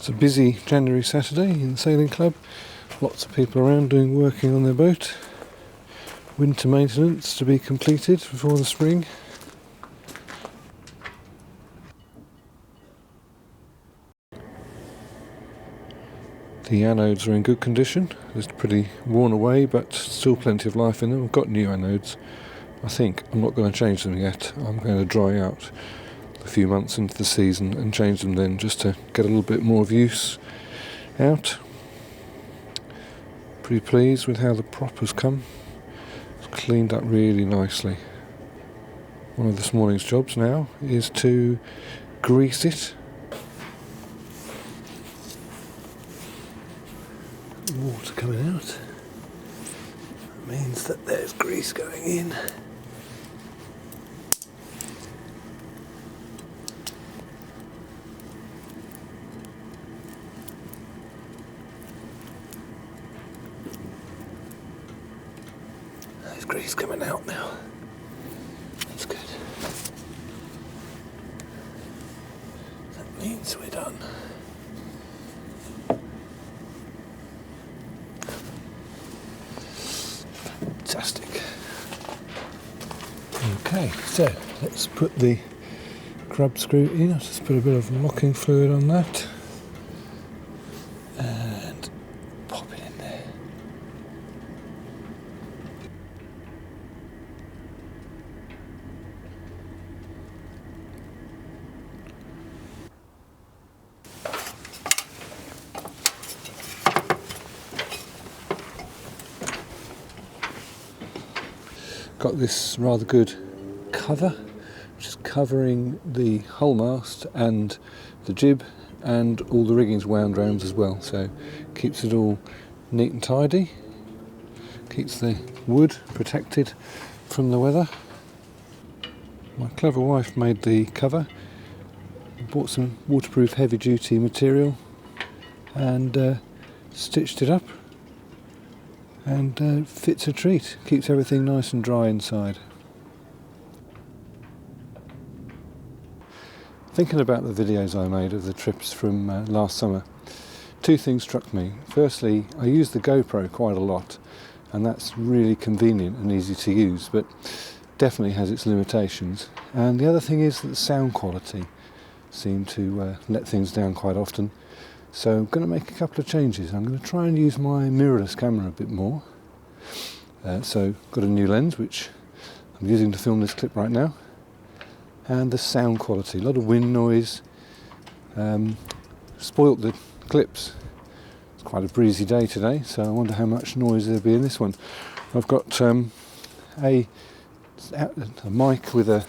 It's a busy January Saturday in the sailing club. Lots of people around working on their boat. Winter maintenance to be completed before the spring. The anodes are in good condition. They're pretty worn away, but still plenty of life in them. I've got new anodes. I think I'm not going to change them yet. I'm going to dry out a few months into the season and change them then, just to get a little bit more of use out. Pretty pleased with how the prop has come. It's cleaned up really nicely. One of this morning's jobs now is to grease it. Water coming out. That means that there's grease going in. There's grease coming out now. That's good. That means we're done. Fantastic. Okay, so let's put the crab screw in. I'll just put a bit of locking fluid on that and pop it in there. Got this rather good cover, which is covering the hull mast and the jib, and all the rigging's wound round as well, so keeps it all neat and tidy, keeps the wood protected from the weather. My clever wife made the cover, bought some waterproof heavy duty material and stitched it up. And fits a treat, keeps everything nice and dry inside. Thinking about the videos I made of the trips from last summer, two things struck me. Firstly, I use the GoPro quite a lot, and that's really convenient and easy to use, but definitely has its limitations. And the other thing is that the sound quality seemed to let things down quite often. So I'm going to make a couple of changes. I'm going to try and use my mirrorless camera a bit more. So got a new lens which I'm using to film this clip right now. And the sound quality, a lot of wind noise, spoilt the clips. It's quite a breezy day today, so I wonder how much noise there'll be in this one. I've got a mic with a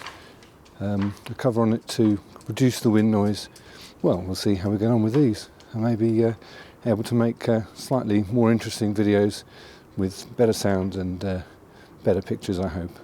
cover on it to reduce the wind noise. Well, we'll see how we get on with these. I may be able to make slightly more interesting videos with better sound and better pictures, I hope.